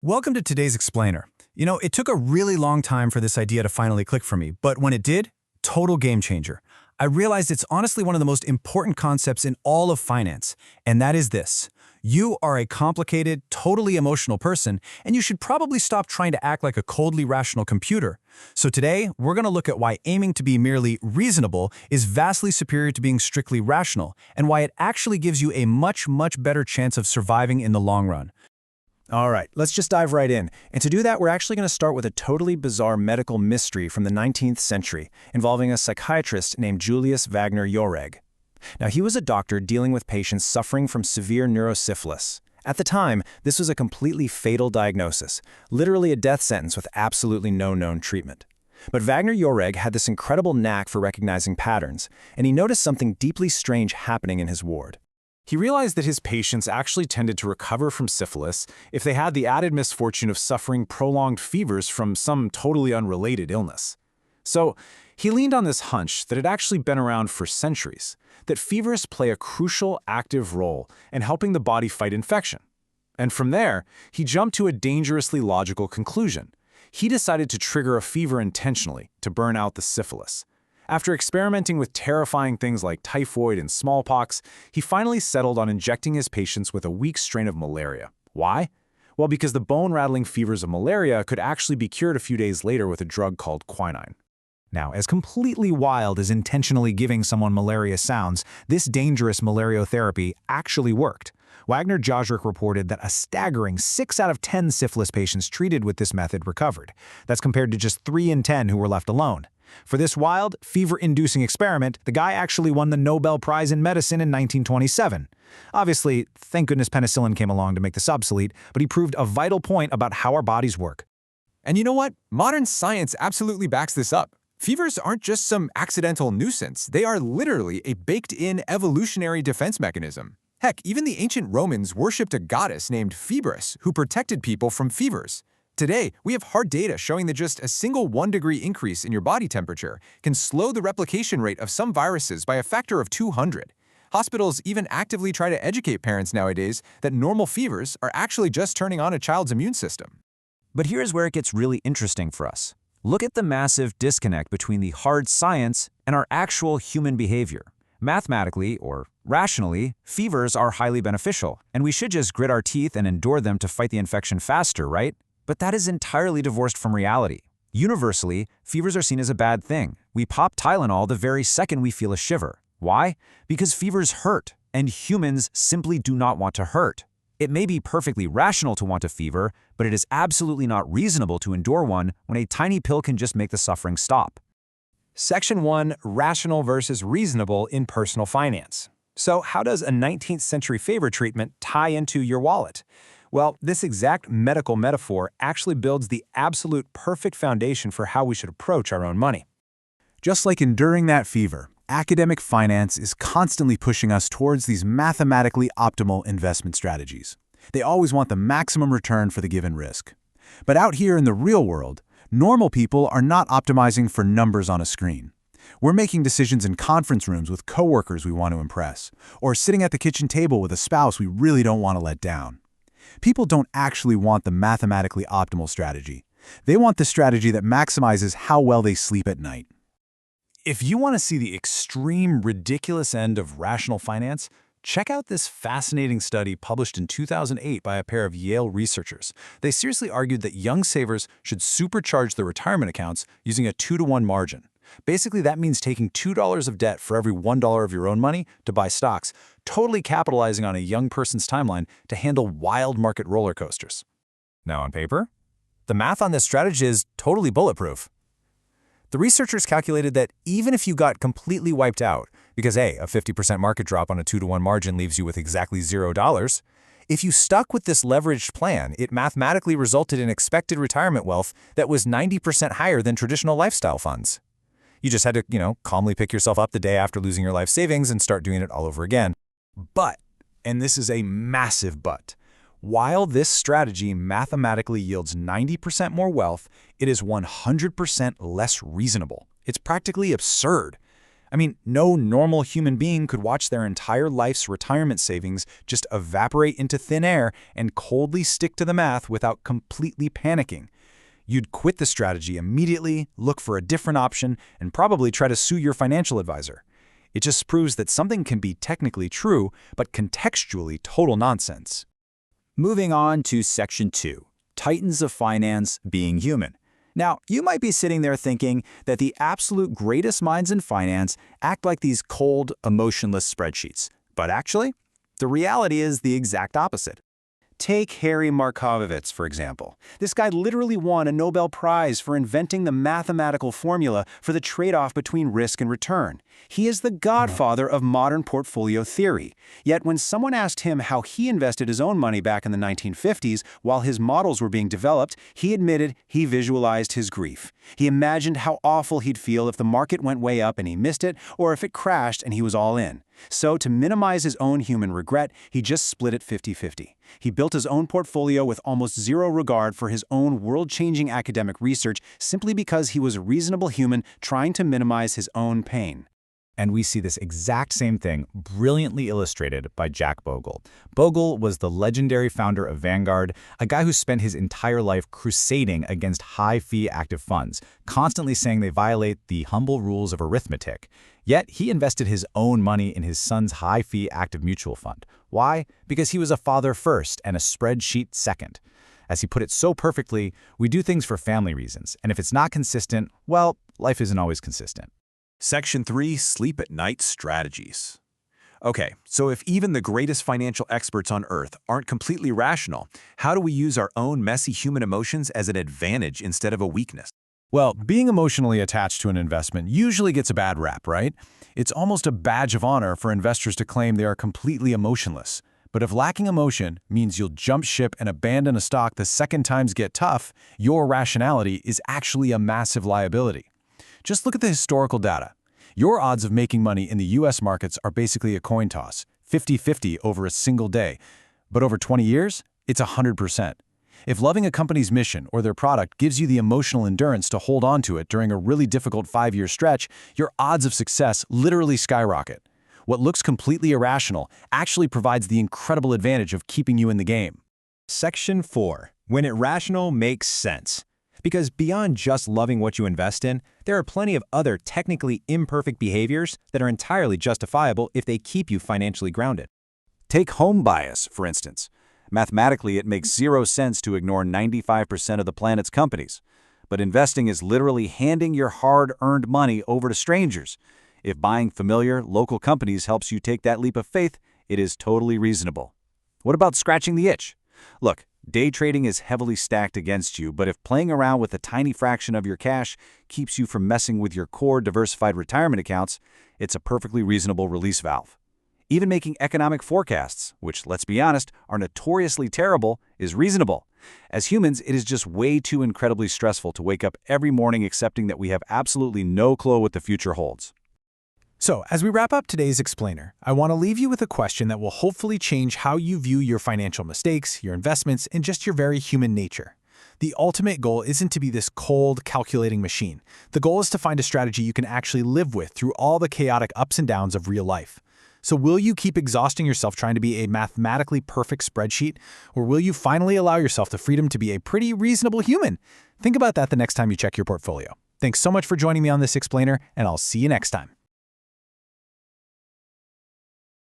Welcome to today's explainer. It took a really long time for this idea to finally click for me, but when it did, total game changer. I realized it's honestly one of the most important concepts in all of finance, and that is this. You are a complicated, totally emotional person, and you should probably stop trying to act like a coldly rational computer. So today, we're going to look at why aiming to be merely reasonable is vastly superior to being strictly rational, and why it actually gives you a much better chance of surviving in the long run. All right, let's just dive right in. And to do that, we're actually going to start with a totally bizarre medical mystery from the 19th century involving a psychiatrist named Julius Wagner Joreg. Now, he was a doctor dealing with patients suffering from severe neurosyphilis. At the time, this was a completely fatal diagnosis, literally a death sentence with absolutely no known treatment. But Wagner Joreg had this incredible knack for recognizing patterns, and he noticed something deeply strange happening in his ward. He realized that his patients actually tended to recover from syphilis if they had the added misfortune of suffering prolonged fevers from some totally unrelated illness. So he leaned on this hunch that had actually been around for centuries, that fevers play a crucial active role in helping the body fight infection. And from there, he jumped to a dangerously logical conclusion. He decided to trigger a fever intentionally to burn out the syphilis. After experimenting with terrifying things like typhoid and smallpox, he finally settled on injecting his patients with a weak strain of malaria. Why? Well, because the bone-rattling fevers of malaria could actually be cured a few days later with a drug called quinine. Now, as completely wild as intentionally giving someone malaria sounds, this dangerous malariotherapy actually worked. Wagner Joreg reported that a staggering 6 out of 10 syphilis patients treated with this method recovered. That's compared to just 3 in 10 who were left alone. For this wild, fever-inducing experiment, the guy actually won the Nobel Prize in Medicine in 1927. Obviously, thank goodness penicillin came along to make this obsolete, but he proved a vital point about how our bodies work. And you know what? Modern science absolutely backs this up. Fevers aren't just some accidental nuisance. They are literally a baked-in evolutionary defense mechanism. Heck, even the ancient Romans worshipped a goddess named Phoebus who protected people from fevers. Today, we have hard data showing that just a single 1-degree increase in your body temperature can slow the replication rate of some viruses by a factor of 200. Hospitals even actively try to educate parents nowadays that normal fevers are actually just turning on a child's immune system. But here's where it gets really interesting for us. Look at the massive disconnect between the hard science and our actual human behavior. Mathematically, or rationally, fevers are highly beneficial, and we should just grit our teeth and endure them to fight the infection faster, right? But that is entirely divorced from reality. Universally, fevers are seen as a bad thing. We pop Tylenol the very second we feel a shiver. Why? Because fevers hurt, and humans simply do not want to hurt. It may be perfectly rational to want a fever, but it is absolutely not reasonable to endure one when a tiny pill can just make the suffering stop. Section 1, Rational versus Reasonable in Personal Finance. So how does a 19th century fever treatment tie into your wallet? Well, this exact medical metaphor actually builds the absolute perfect foundation for how we should approach our own money. Just like enduring that fever, academic finance is constantly pushing us towards these mathematically optimal investment strategies. They always want the maximum return for the given risk. But out here in the real world, normal people are not optimizing for numbers on a screen. We're making decisions in conference rooms with coworkers we want to impress, or sitting at the kitchen table with a spouse we really don't want to let down. People don't actually want the mathematically optimal strategy. They want the strategy that maximizes how well they sleep at night. If you want to see the extreme, ridiculous end of rational finance, check out this fascinating study published in 2008 by a pair of Yale researchers. They seriously argued that young savers should supercharge their retirement accounts using a 2-to-1 margin. Basically, that means taking $2 of debt for every $1 of your own money to buy stocks, totally capitalizing on a young person's timeline to handle wild market roller coasters. Now on paper, the math on this strategy is totally bulletproof. The researchers calculated that even if you got completely wiped out, because a 50% market drop on a 2-to-1 margin leaves you with exactly $0, if you stuck with this leveraged plan, it mathematically resulted in expected retirement wealth that was 90% higher than traditional lifestyle funds. You just had to, calmly pick yourself up the day after losing your life savings and start doing it all over again. But, and this is a massive but, while this strategy mathematically yields 90% more wealth, it is 100% less reasonable. It's practically absurd. I mean, no normal human being could watch their entire life's retirement savings just evaporate into thin air and coldly stick to the math without completely panicking. You'd quit the strategy immediately, look for a different option, and probably try to sue your financial advisor. It just proves that something can be technically true, but contextually total nonsense. Moving on to Section 2, Titans of Finance being human. Now, you might be sitting there thinking that the absolute greatest minds in finance act like these cold, emotionless spreadsheets. But actually, the reality is the exact opposite. Take Harry Markovitz, for example. This guy literally won a Nobel Prize for inventing the mathematical formula for the trade-off between risk and return. He is the godfather of modern portfolio theory. Yet when someone asked him how he invested his own money back in the 1950s while his models were being developed, he admitted he visualized his grief. He imagined how awful he'd feel if the market went way up and he missed it, or if it crashed and he was all in. So, to minimize his own human regret, he just split it 50-50. He built his own portfolio with almost zero regard for his own world-changing academic research simply because he was a reasonable human trying to minimize his own pain. And we see this exact same thing brilliantly illustrated by Jack Bogle. Bogle was the legendary founder of Vanguard, a guy who spent his entire life crusading against high-fee active funds, constantly saying they violate the humble rules of arithmetic. Yet he invested his own money in his son's high-fee active mutual fund. Why? Because he was a father first and a spreadsheet second. As he put it so perfectly, we do things for family reasons, and if it's not consistent, well, life isn't always consistent. Section 3, Sleep at Night Strategies. Okay, so if even the greatest financial experts on Earth aren't completely rational, how do we use our own messy human emotions as an advantage instead of a weakness? Well, being emotionally attached to an investment usually gets a bad rap, right? It's almost a badge of honor for investors to claim they are completely emotionless. But if lacking emotion means you'll jump ship and abandon a stock the second times get tough, your rationality is actually a massive liability. Just look at the historical data. Your odds of making money in the US markets are basically a coin toss, 50-50 over a single day. But over 20 years, it's 100%. If loving a company's mission or their product gives you the emotional endurance to hold on to it during a really difficult 5-year stretch, your odds of success literally skyrocket. What looks completely irrational actually provides the incredible advantage of keeping you in the game. Section 4, When Irrational Makes Sense. Because beyond just loving what you invest in, there are plenty of other technically imperfect behaviors that are entirely justifiable if they keep you financially grounded. Take home bias, for instance. Mathematically, it makes zero sense to ignore 95% of the planet's companies. But investing is literally handing your hard-earned money over to strangers. If buying familiar, local companies helps you take that leap of faith, it is totally reasonable. What about scratching the itch? Look, day trading is heavily stacked against you, but if playing around with a tiny fraction of your cash keeps you from messing with your core diversified retirement accounts, it's a perfectly reasonable release valve. Even making economic forecasts, which, let's be honest, are notoriously terrible, is reasonable. As humans, it is just way too incredibly stressful to wake up every morning accepting that we have absolutely no clue what the future holds. So, as we wrap up today's explainer, I want to leave you with a question that will hopefully change how you view your financial mistakes, your investments, and just your very human nature. The ultimate goal isn't to be this cold, calculating machine. The goal is to find a strategy you can actually live with through all the chaotic ups and downs of real life. So will you keep exhausting yourself trying to be a mathematically perfect spreadsheet, or will you finally allow yourself the freedom to be a pretty reasonable human? Think about that the next time you check your portfolio. Thanks so much for joining me on this explainer, and I'll see you next time.